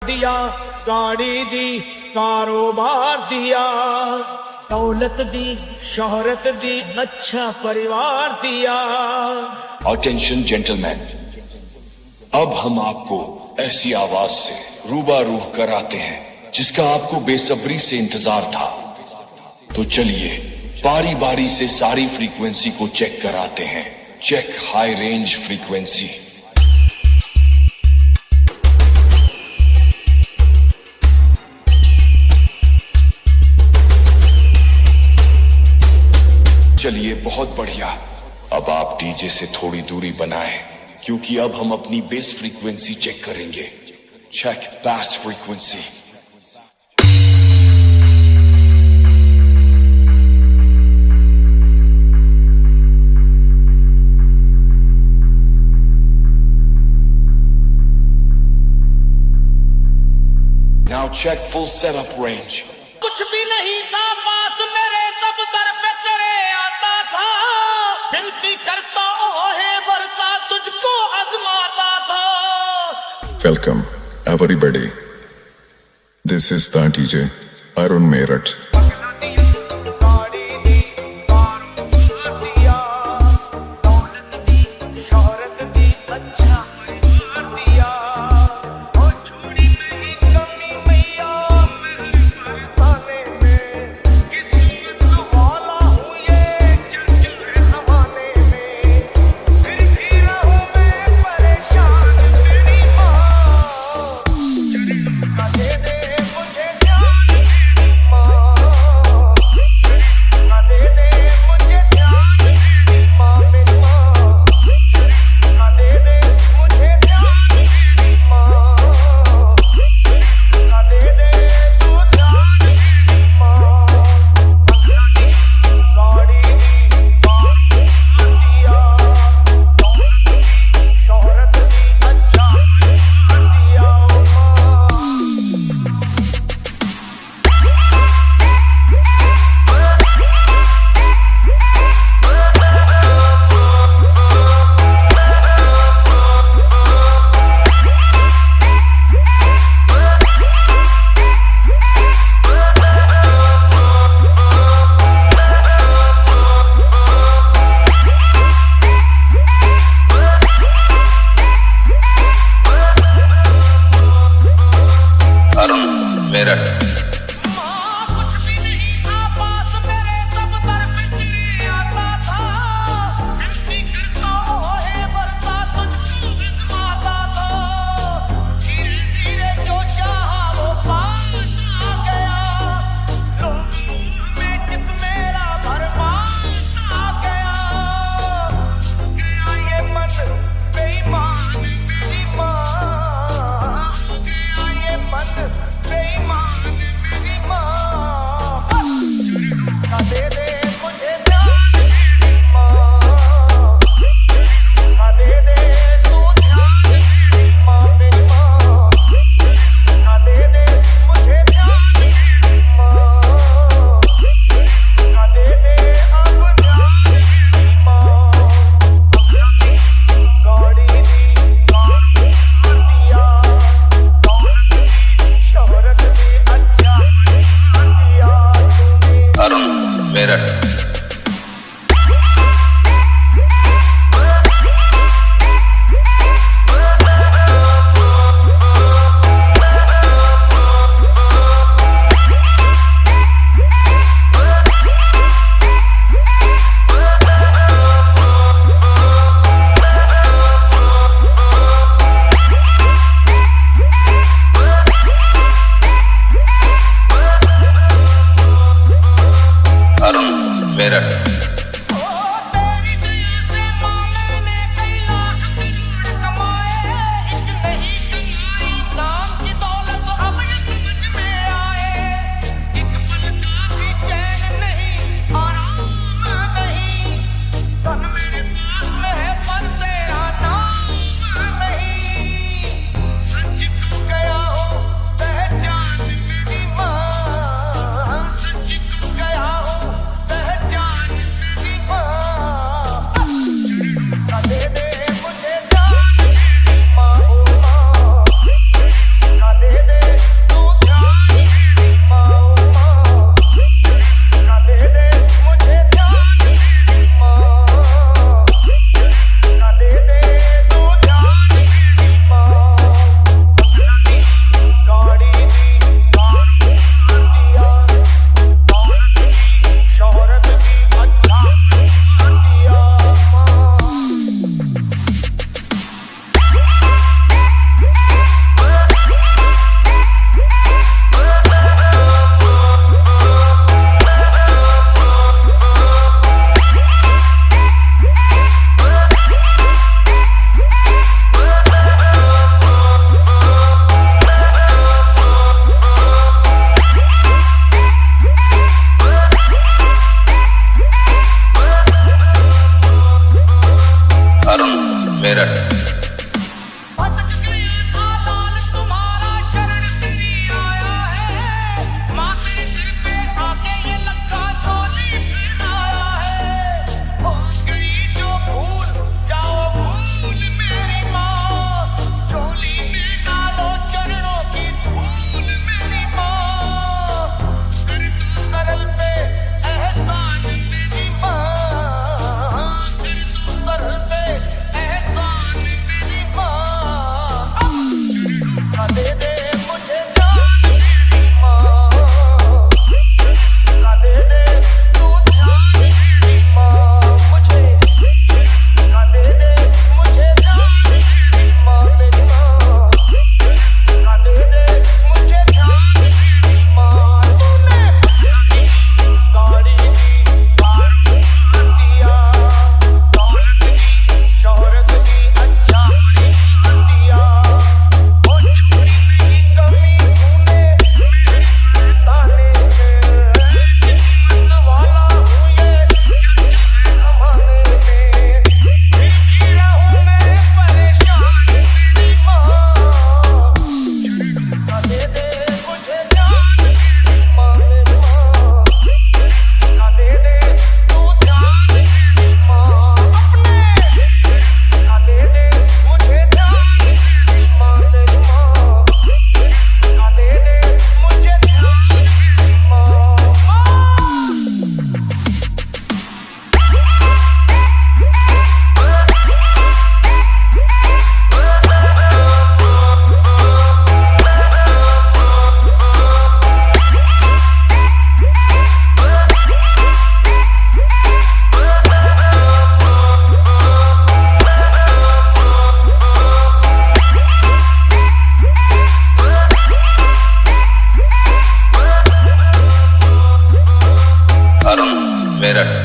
दिया, गाड़ी दी, कारोबार दिया, दौलत दी, शोहरत दी, अच्छा परिवार दिया। अटेंशन जेंटलमैन, अब हम आपको ऐसी आवाज से रूबरू कराते हैं जिसका आपको बेसब्री से इंतजार था। तो चलिए बारी बारी से सारी फ्रीक्वेंसी को चेक कराते हैं। Check high range frequency. चलिए बहुत बढ़िया। अब आप डीजे से थोड़ी दूरी बनाएं क्योंकि अब हम अपनी बेस फ्रीक्वेंसी चेक करेंगे। Check bass frequency. Now check full setup range. कुछ भी नहीं था पास मेरे, तब दर पे तेरे आता था, विनती करता ओहे बरसा तुझको आजमाता था। Welcome everybody. This is the DJ Arun Meerut. बेईमान मेरठ।